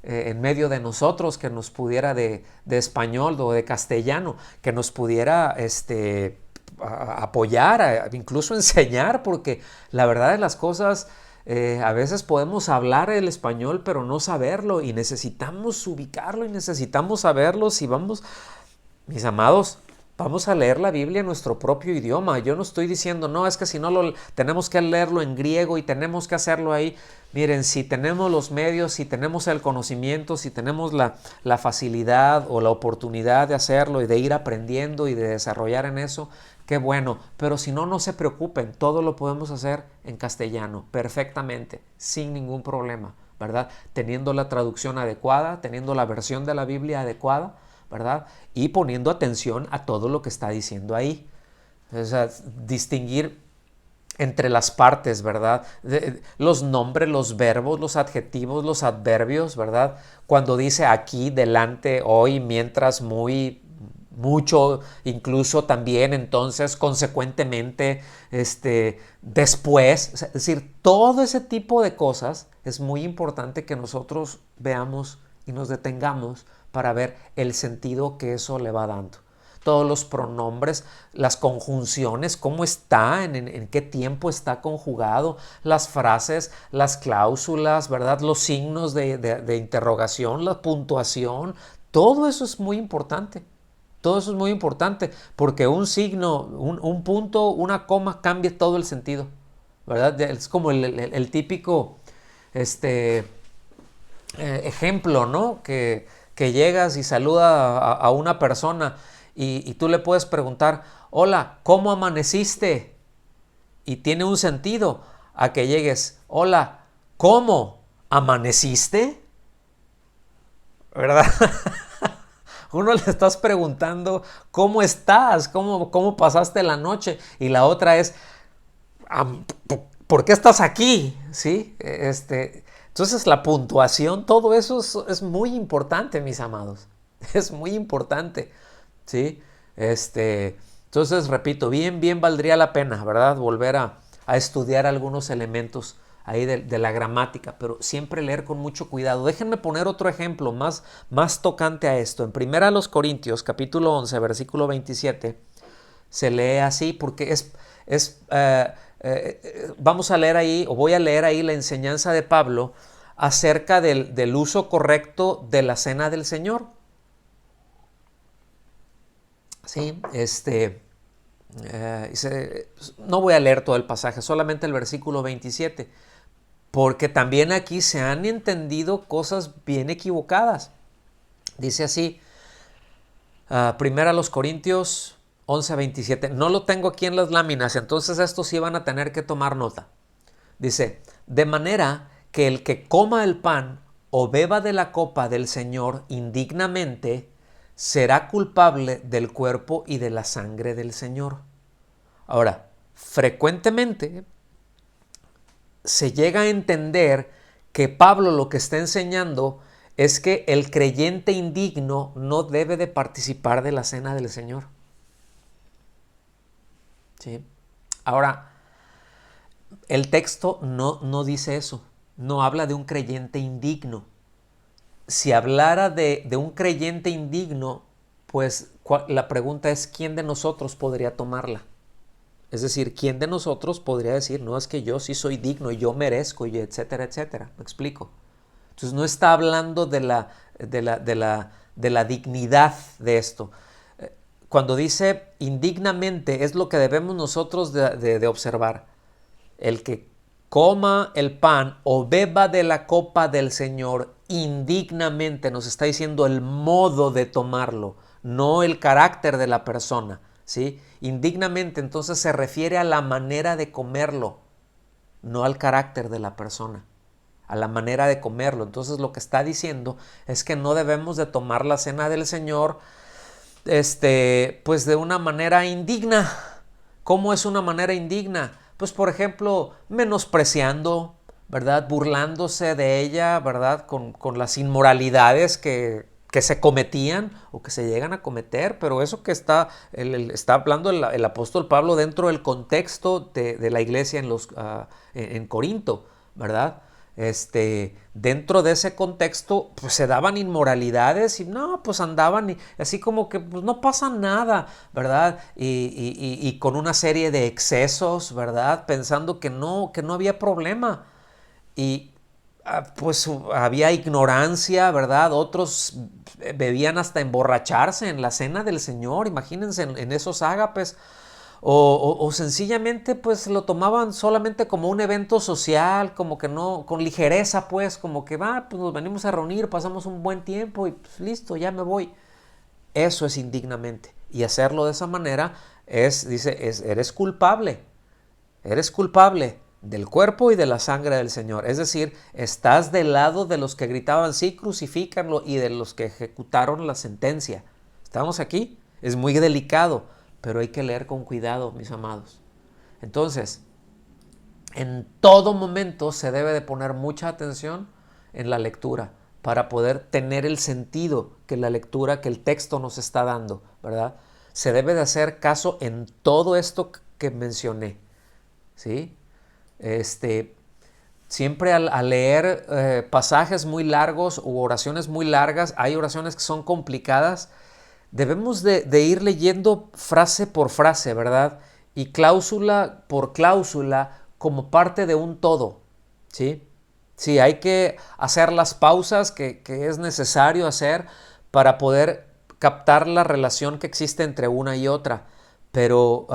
En medio de nosotros que nos pudiera de español o de castellano, que nos pudiera apoyar, incluso enseñar, porque la verdad de las cosas, a veces podemos hablar el español pero no saberlo, y necesitamos ubicarlo y necesitamos saberlo. Si vamos, mis amados, vamos a leer la Biblia en nuestro propio idioma. Yo no estoy diciendo, no, es que si no tenemos que leerlo en griego y tenemos que hacerlo ahí. Miren, si tenemos los medios, si tenemos el conocimiento, si tenemos la facilidad o la oportunidad de hacerlo y de ir aprendiendo y de desarrollar en eso, qué bueno. Pero si no, no se preocupen, todo lo podemos hacer en castellano, perfectamente, sin ningún problema, ¿verdad? Teniendo la traducción adecuada, teniendo la versión de la Biblia adecuada, ¿verdad? Y poniendo atención a todo lo que está diciendo ahí. O sea, distinguir entre las partes, ¿verdad? Los nombres, los verbos, los adjetivos, los adverbios, ¿verdad? Cuando dice aquí, delante, hoy, mientras, muy, mucho, incluso también, entonces, consecuentemente, después. Es decir, todo ese tipo de cosas es muy importante que nosotros veamos y nos detengamos para ver el sentido que eso le va dando. Todos los pronombres, las conjunciones, cómo está, en qué tiempo está conjugado, las frases, las cláusulas, ¿verdad? Los signos de interrogación, la puntuación, todo eso es muy importante. Todo eso es muy importante, porque un signo, un punto, una coma cambia todo el sentido, ¿verdad? Es como el típico ejemplo, ¿no? Que llegas y saluda a una persona y tú le puedes preguntar, hola, ¿cómo amaneciste? Y tiene un sentido a que llegues, hola, ¿cómo amaneciste? ¿Verdad? Uno le estás preguntando, ¿cómo estás? ¿Cómo pasaste la noche? Y la otra es, ¿por qué estás aquí? ¿Sí? Entonces la puntuación, todo eso es muy importante, mis amados. Es muy importante, ¿sí? Entonces, repito, bien valdría la pena, ¿verdad? Volver a estudiar algunos elementos ahí de la gramática, pero siempre leer con mucho cuidado. Déjenme poner otro ejemplo más tocante a esto. En 1 Corintios, capítulo 11, versículo 27, se lee así porque vamos a leer ahí, o voy a leer ahí la enseñanza de Pablo acerca del uso correcto de la cena del Señor. Sí, no voy a leer todo el pasaje, solamente el versículo 27, porque también aquí se han entendido cosas bien equivocadas. Dice así, Primera a los Corintios 11:27. No lo tengo aquí en las láminas, entonces estos sí van a tener que tomar nota. Dice, de manera que el que coma el pan o beba de la copa del Señor indignamente, será culpable del cuerpo y de la sangre del Señor. Ahora, frecuentemente se llega a entender que Pablo lo que está enseñando es que el creyente indigno no debe de participar de la cena del Señor. ¿Sí? Ahora, el texto no dice eso, no habla de un creyente indigno. Si hablara de un creyente indigno, pues la pregunta es, ¿quién de nosotros podría tomarla? Es decir, ¿quién de nosotros podría decir, no, es que yo sí soy digno y yo merezco, y etcétera, etcétera? ¿Me explico? Entonces no está hablando de la dignidad de esto. Cuando dice indignamente, es lo que debemos nosotros de observar. El que coma el pan o beba de la copa del Señor indignamente, nos está diciendo el modo de tomarlo, no el carácter de la persona, ¿sí? Indignamente entonces se refiere a la manera de comerlo, no al carácter de la persona, a la manera de comerlo. Entonces lo que está diciendo es que no debemos de tomar la cena del Señor pues de una manera indigna. ¿Cómo es una manera indigna? Pues por ejemplo, menospreciando, ¿verdad? Burlándose de ella, ¿verdad? Con las inmoralidades que se cometían o que se llegan a cometer, pero eso que está hablando el apóstol Pablo dentro del contexto de la iglesia en Corinto, ¿verdad? Dentro de ese contexto pues se daban inmoralidades y no, pues andaban así como que pues no pasa nada, ¿verdad? Y con una serie de excesos, ¿verdad? Pensando que no había problema. Y pues había ignorancia, ¿verdad? Otros bebían hasta emborracharse en la cena del Señor, imagínense en esos ágapes. O sencillamente pues lo tomaban solamente como un evento social, como que no, con ligereza pues, como que va, pues nos venimos a reunir, pasamos un buen tiempo y pues listo, ya me voy. Eso es indignamente. Y hacerlo de esa manera eres culpable del cuerpo y de la sangre del Señor. Es decir, estás del lado de los que gritaban, sí, crucifícanlo, y de los que ejecutaron la sentencia. ¿Estamos aquí? Es muy delicado, pero hay que leer con cuidado, mis amados. Entonces, en todo momento se debe de poner mucha atención en la lectura para poder tener el sentido que la lectura, que el texto nos está dando, ¿verdad? Se debe de hacer caso en todo esto que mencioné, ¿sí? Siempre al leer pasajes muy largos u oraciones muy largas, hay oraciones que son complicadas, debemos de ir leyendo frase por frase, ¿verdad? Y cláusula por cláusula como parte de un todo, ¿sí? Sí, hay que hacer las pausas que es necesario hacer para poder captar la relación que existe entre una y otra, pero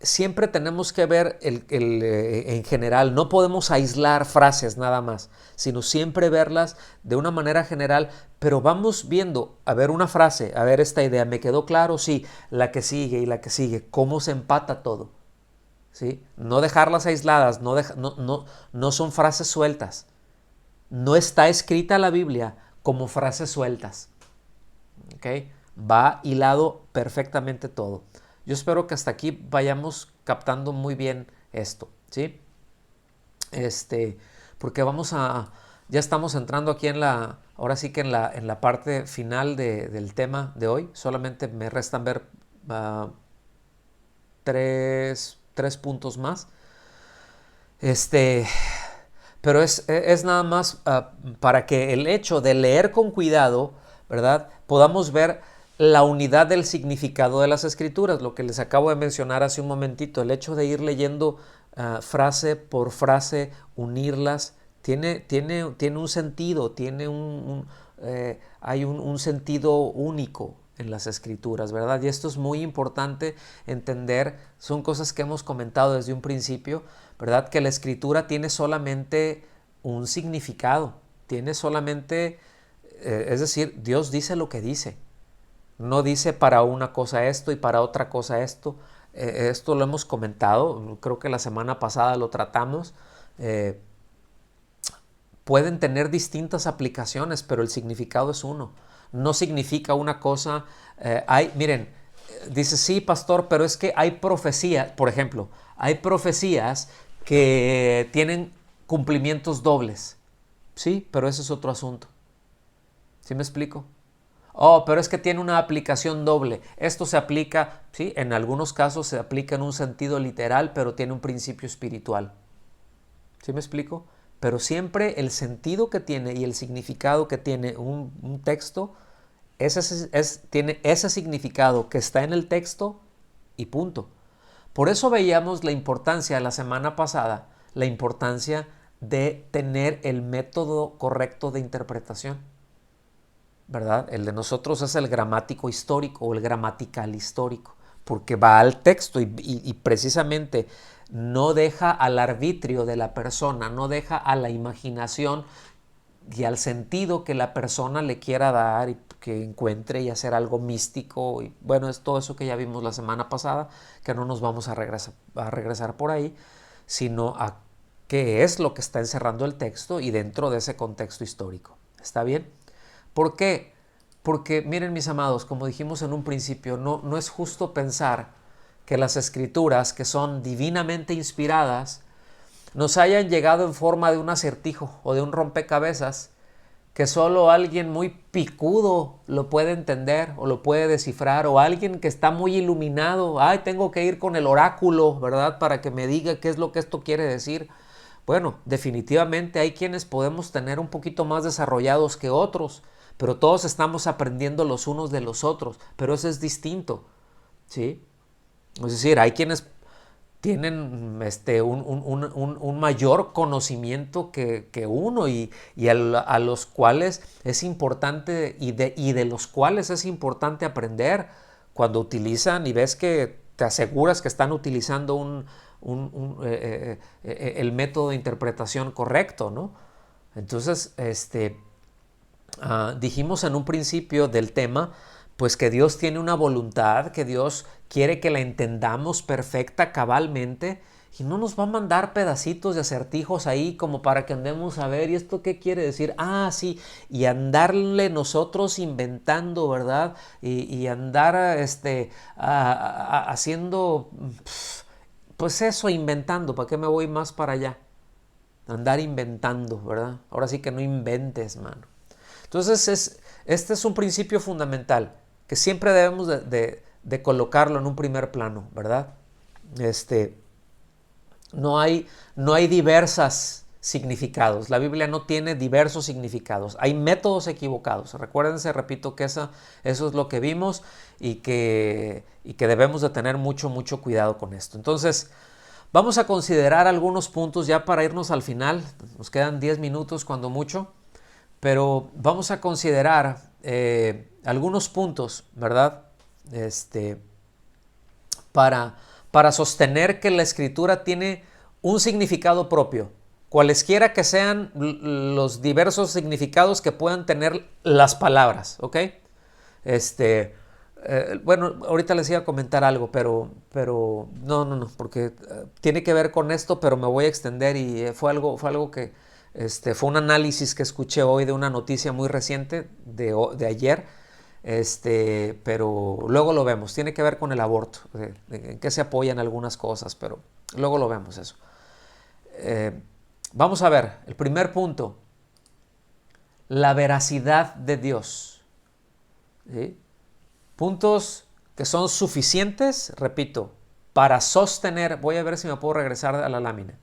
siempre tenemos que ver en general, no podemos aislar frases nada más, sino siempre verlas de una manera general, pero vamos viendo, a ver una frase, a ver esta idea, ¿me quedó claro? Sí, la que sigue y la que sigue, cómo se empata todo, ¿sí? No dejarlas aisladas, no son frases sueltas, no está escrita la Biblia como frases sueltas, ¿ok? Va hilado perfectamente todo. Yo espero que hasta aquí vayamos captando muy bien esto, ¿sí? Porque ya estamos entrando aquí ahora sí que en la parte final del tema de hoy. Solamente me restan ver tres puntos más. Pero es nada más para que el hecho de leer con cuidado, ¿verdad? Podamos ver la unidad del significado de las escrituras, lo que les acabo de mencionar hace un momentito, el hecho de ir leyendo frase por frase, unirlas, tiene un sentido, hay un sentido único en las escrituras, ¿verdad? Y esto es muy importante entender, son cosas que hemos comentado desde un principio, ¿verdad? Que la escritura tiene solamente un significado, tiene solamente, es decir, Dios dice lo que dice. No dice para una cosa esto y para otra cosa esto. Esto lo hemos comentado, creo que la semana pasada lo tratamos. Pueden tener distintas aplicaciones, pero el significado es uno. No significa una cosa. Miren, dice, sí, pastor, pero es que hay profecías, por ejemplo, hay profecías que tienen cumplimientos dobles. Sí, pero ese es otro asunto. ¿Sí me explico? Oh, pero es que tiene una aplicación doble. Esto se aplica, sí, en algunos casos se aplica en un sentido literal, pero tiene un principio espiritual. ¿Sí me explico? Pero siempre el sentido que tiene y el significado que tiene un texto, tiene ese significado que está en el texto y punto. Por eso veíamos la importancia la semana pasada, la importancia de tener el método correcto de interpretación, ¿verdad? El de nosotros es el gramático histórico o el gramatical histórico, porque va al texto y precisamente no deja al arbitrio de la persona, no deja a la imaginación y al sentido que la persona le quiera dar y que encuentre y hacer algo místico. Y bueno, es todo eso que ya vimos la semana pasada, que no nos vamos a regresar por ahí, sino a qué es lo que está encerrando el texto y dentro de ese contexto histórico. ¿Está bien? ¿Por qué? Porque miren mis amados, como dijimos en un principio, no es justo pensar que las escrituras, que son divinamente inspiradas, nos hayan llegado en forma de un acertijo o de un rompecabezas que solo alguien muy picudo lo puede entender o lo puede descifrar, o alguien que está muy iluminado, tengo que ir con el oráculo, ¿verdad?, para que me diga qué es lo que esto quiere decir. Bueno, definitivamente hay quienes podemos tener un poquito más desarrollados que otros, pero todos estamos aprendiendo los unos de los otros, pero eso es distinto, ¿sí? Es decir, hay quienes tienen un mayor conocimiento que uno y a los cuales es importante y de los cuales es importante aprender cuando utilizan y ves que te aseguras que están utilizando el método de interpretación correcto, ¿no? Entonces, dijimos en un principio del tema, pues que Dios tiene una voluntad, que Dios quiere que la entendamos perfecta, cabalmente, y no nos va a mandar pedacitos de acertijos ahí como para que andemos a ver, ¿y esto qué quiere decir? Sí, y andarle nosotros inventando, ¿verdad? Y andar haciendo, pues eso, inventando, ¿para qué me voy más para allá? Andar inventando, ¿verdad? Ahora sí que no inventes, mano. Entonces, este es un principio fundamental que siempre debemos de colocarlo en un primer plano, ¿verdad? No hay diversos significados. La Biblia no tiene diversos significados. Hay métodos equivocados. Recuérdense, repito, que eso es lo que vimos y que debemos de tener mucho, mucho cuidado con esto. Entonces, vamos a considerar algunos puntos ya para irnos al final. Nos quedan 10 minutos cuando mucho. Pero vamos a considerar algunos puntos, ¿verdad? Para sostener que la escritura tiene un significado propio, cualesquiera que sean los diversos significados que puedan tener las palabras, ¿ok? Bueno, ahorita les iba a comentar algo, pero no, porque tiene que ver con esto, pero me voy a extender y fue algo que, fue un análisis que escuché hoy de una noticia muy reciente de ayer, pero luego lo vemos. Tiene que ver con el aborto, en qué se apoyan algunas cosas, pero luego lo vemos eso. Vamos a ver, el primer punto, la veracidad de Dios. ¿Sí? Puntos que son suficientes, repito, para sostener. Voy a ver si me puedo regresar a la lámina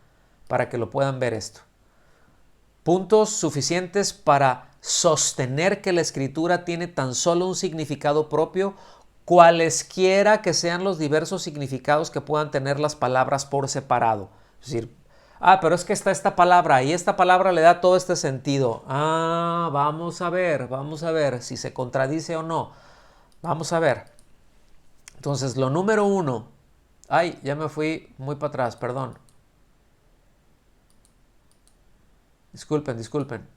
para que lo puedan ver esto. Puntos suficientes para sostener que la escritura tiene tan solo un significado propio, cualesquiera que sean los diversos significados que puedan tener las palabras por separado. Es decir, pero es que está esta palabra y esta palabra le da todo este sentido. Vamos a ver si se contradice o no. Vamos a ver. Entonces, lo número uno. Ya me fui muy para atrás, perdón. Disculpen.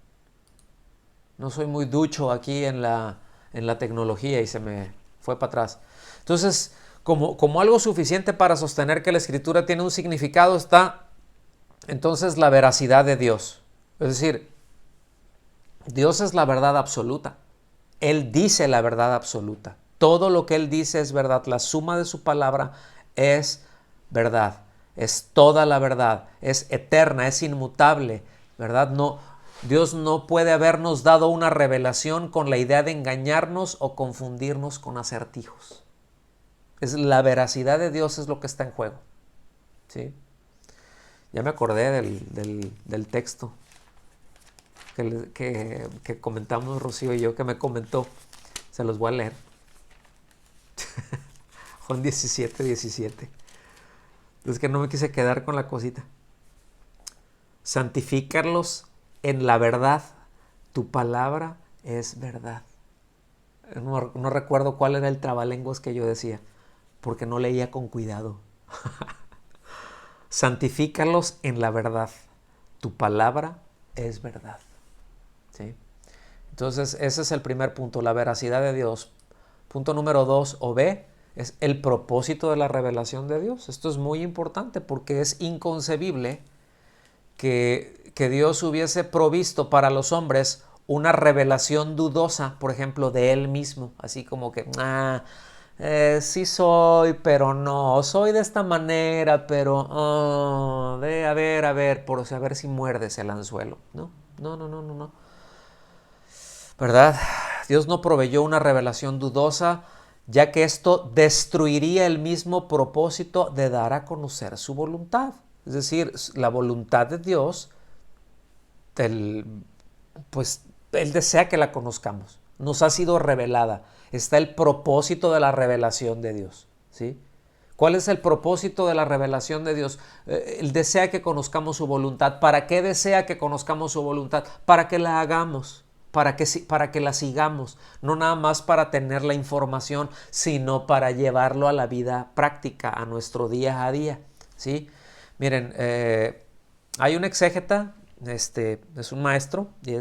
No soy muy ducho aquí en la tecnología y se me fue para atrás. Entonces, como algo suficiente para sostener que la Escritura tiene un significado, está entonces la veracidad de Dios. Es decir, Dios es la verdad absoluta. Él dice la verdad absoluta. Todo lo que Él dice es verdad. La suma de su palabra es verdad. Es toda la verdad. Es eterna, es inmutable, ¿verdad? No, Dios no puede habernos dado una revelación con la idea de engañarnos o confundirnos con acertijos. Es la veracidad de Dios es lo que está en juego. ¿Sí? Ya me acordé del texto que comentamos Rocío y yo, que me comentó. Se los voy a leer. Juan 17:17. Es que no me quise quedar con la cosita. Santifícalos en la verdad. Tu palabra es verdad. No recuerdo cuál era el trabalenguas que yo decía, porque no leía con cuidado. Santifícalos en la verdad. Tu palabra es verdad. ¿Sí? Entonces, ese es el primer punto, la veracidad de Dios. Punto número 2, o B, es el propósito de la revelación de Dios. Esto es muy importante porque es inconcebible que Dios hubiese provisto para los hombres una revelación dudosa, por ejemplo, de Él mismo. Así como que, sí soy, pero no. Soy de esta manera, pero a ver, por saber si muerdes el anzuelo. No. ¿Verdad? Dios no proveyó una revelación dudosa, ya que esto destruiría el mismo propósito de dar a conocer su voluntad. Es decir, la voluntad de Dios, pues Él desea que la conozcamos. Nos ha sido revelada. Está el propósito de la revelación de Dios. ¿Sí? ¿Cuál es el propósito de la revelación de Dios? Él desea que conozcamos su voluntad. ¿Para qué desea que conozcamos su voluntad? Para que la hagamos. Para que la sigamos, no nada más para tener la información, sino para llevarlo a la vida práctica, a nuestro día a día. ¿Sí? Miren, hay un exégeta, es un maestro, y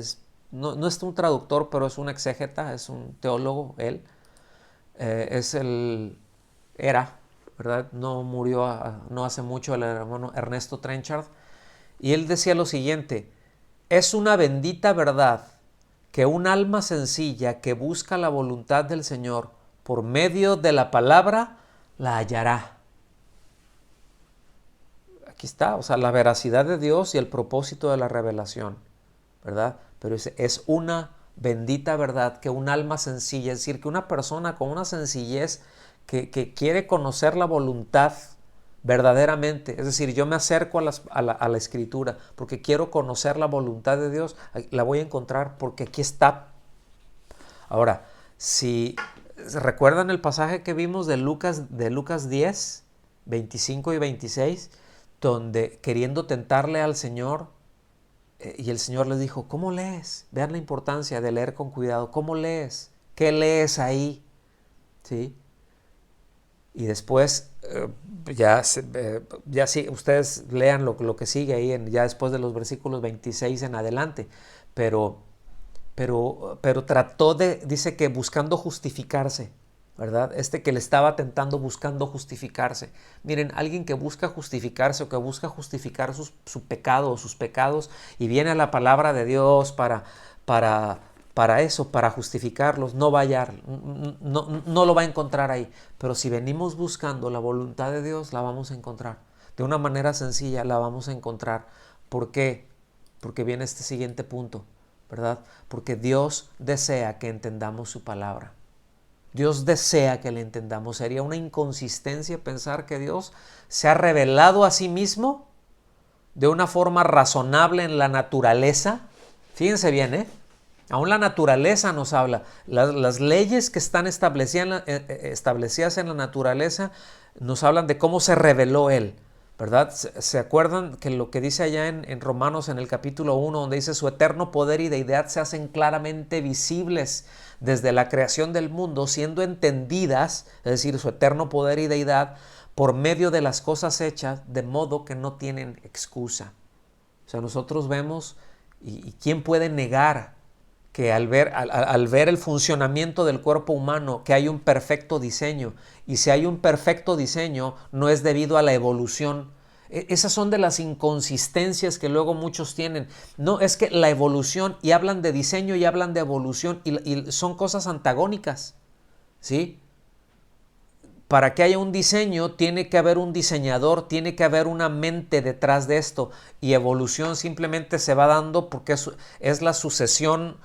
no es un traductor, pero es un exégeta, es un teólogo, él. Era, ¿verdad? No murió no hace mucho, el hermano Ernesto Trenchard. Y él decía lo siguiente: es una bendita verdad que un alma sencilla que busca la voluntad del Señor por medio de la palabra la hallará. Aquí está, o sea, la veracidad de Dios y el propósito de la revelación, ¿verdad? Pero es una bendita verdad que un alma sencilla, es decir, que una persona con una sencillez que quiere conocer la voluntad verdaderamente, es decir, yo me acerco a la Escritura porque quiero conocer la voluntad de Dios, la voy a encontrar porque aquí está. Ahora, si recuerdan el pasaje que vimos de Lucas 10, 25 y 26, donde queriendo tentarle al Señor, y el Señor les dijo, ¿cómo lees? Vean la importancia de leer con cuidado. ¿Cómo lees? ¿Qué lees ahí? ¿Sí? Y después, ya sí, ustedes lean lo que sigue ahí, ya después de los versículos 26 en adelante. Pero trató dice que buscando justificarse, ¿verdad? Que le estaba tentando buscando justificarse. Miren, alguien que busca justificarse o que busca justificar su pecado o sus pecados y viene a la palabra de Dios para eso, para justificarlos, no va a hallar, no lo va a encontrar ahí. Pero si venimos buscando la voluntad de Dios, la vamos a encontrar. De una manera sencilla la vamos a encontrar. ¿Por qué? Porque viene este siguiente punto, ¿verdad? Porque Dios desea que entendamos su palabra. Dios desea que le entendamos. Sería una inconsistencia pensar que Dios se ha revelado a sí mismo de una forma razonable en la naturaleza. Fíjense bien, aún la naturaleza nos habla. Las leyes que están establecidas en la naturaleza nos hablan de cómo se reveló Él, ¿verdad? ¿Se acuerdan que lo que dice allá en Romanos en el capítulo 1, donde dice su eterno poder y deidad se hacen claramente visibles desde la creación del mundo, siendo entendidas, es decir, su eterno poder y deidad, por medio de las cosas hechas, de modo que no tienen excusa? O sea, nosotros vemos, y ¿quién puede negar que al ver el funcionamiento del cuerpo humano, que hay un perfecto diseño, y si hay un perfecto diseño, no es debido a la evolución. Esas son de las inconsistencias que luego muchos tienen. No, es que la evolución, y hablan de diseño y hablan de evolución, y son cosas antagónicas, ¿sí? Para que haya un diseño, tiene que haber un diseñador, tiene que haber una mente detrás de esto. Y evolución simplemente se va dando porque es la sucesión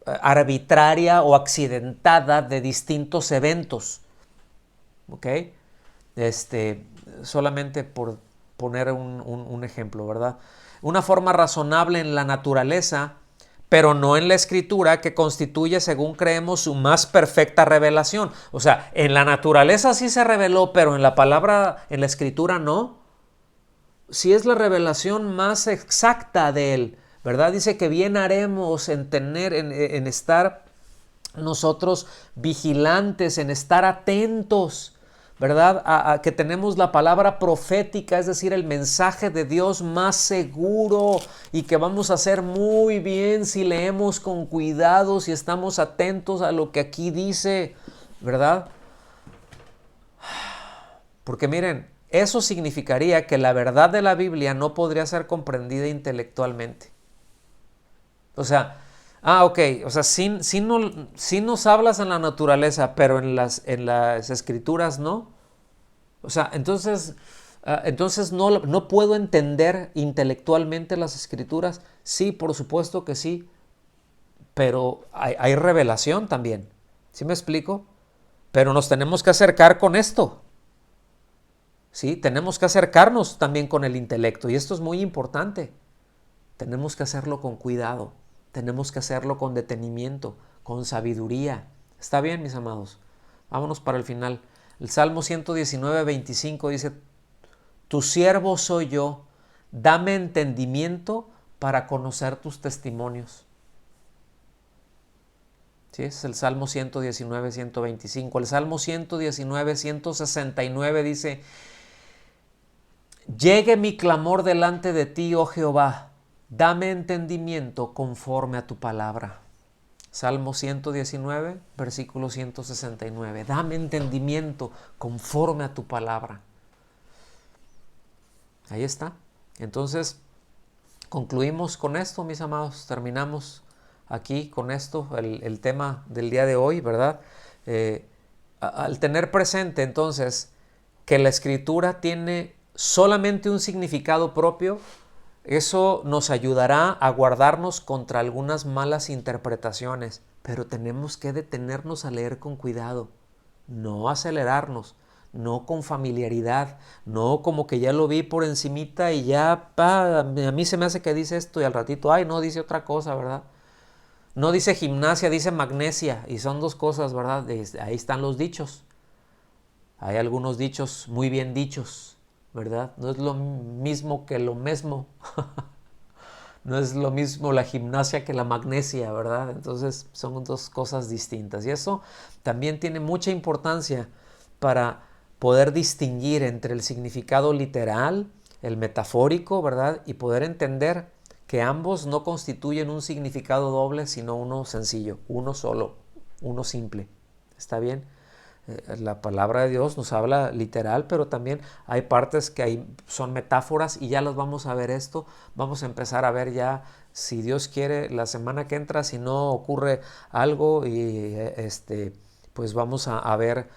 arbitraria o accidentada de distintos eventos. ¿Ok? Solamente por poner un ejemplo, ¿verdad? Una forma razonable en la naturaleza, pero no en la escritura, que constituye, según creemos, su más perfecta revelación. O sea, en la naturaleza sí se reveló, pero en la palabra, en la escritura no. Sí es la revelación más exacta de él, ¿verdad? Dice que bien haremos en tener, en estar nosotros vigilantes, en estar atentos, ¿verdad? A que tenemos la palabra profética, es decir, el mensaje de Dios más seguro, y que vamos a hacer muy bien si leemos con cuidado, si estamos atentos a lo que aquí dice, ¿verdad? Porque miren, eso significaría que la verdad de la Biblia no podría ser comprendida intelectualmente. O sea, ok, o sea, sí nos hablas en la naturaleza, pero en las escrituras no. O sea, entonces no puedo entender intelectualmente las escrituras. Sí, por supuesto que sí, pero hay revelación también. ¿Sí me explico? Pero nos tenemos que acercar con esto. ¿Sí? Tenemos que acercarnos también con el intelecto, y esto es muy importante. Tenemos que hacerlo con cuidado, tenemos que hacerlo con detenimiento, con sabiduría. ¿Está bien, mis amados? Vámonos para el final. El Salmo 119, 25 dice: Tu siervo soy yo, dame entendimiento para conocer tus testimonios. ¿Sí? Es el Salmo 119, 125. El Salmo 119, 169 dice: Llegue mi clamor delante de ti, oh Jehová, dame entendimiento conforme a tu palabra. Salmo 119, versículo 169. Dame entendimiento conforme a tu palabra. Ahí está. Entonces, concluimos con esto, mis amados. Terminamos aquí con esto, el tema del día de hoy, ¿verdad? Al tener presente, entonces, que la escritura tiene solamente un significado propio, eso nos ayudará a guardarnos contra algunas malas interpretaciones, pero tenemos que detenernos a leer con cuidado, no acelerarnos, no con familiaridad, no como que ya lo vi por encimita y ya, a mí se me hace que dice esto y al ratito, ay, no, dice otra cosa, ¿verdad? No dice gimnasia, dice magnesia, y son dos cosas, ¿verdad? Ahí están los dichos. Hay algunos dichos muy bien dichos, ¿verdad? No es lo mismo que lo mismo. No es lo mismo la gimnasia que la magnesia, ¿verdad? Entonces son dos cosas distintas. Y eso también tiene mucha importancia para poder distinguir entre el significado literal, el metafórico, ¿verdad? Y poder entender que ambos no constituyen un significado doble, sino uno sencillo, uno solo, uno simple. ¿Está bien? La palabra de Dios nos habla literal, pero también hay partes que son metáforas, y ya las vamos a ver esto. Vamos a empezar a ver ya, si Dios quiere, la semana que entra, si no ocurre algo, y pues vamos a ver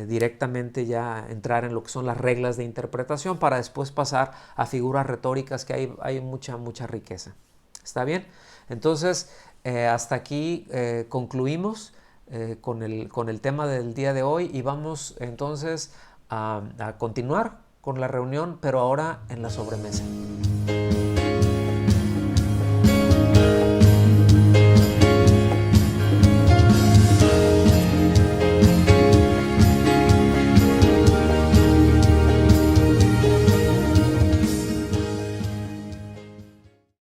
directamente, ya entrar en lo que son las reglas de interpretación, para después pasar a figuras retóricas, que hay mucha riqueza. ¿Está bien? Entonces, hasta aquí concluimos con el tema del día de hoy, y vamos entonces a continuar con la reunión, pero ahora en la sobremesa.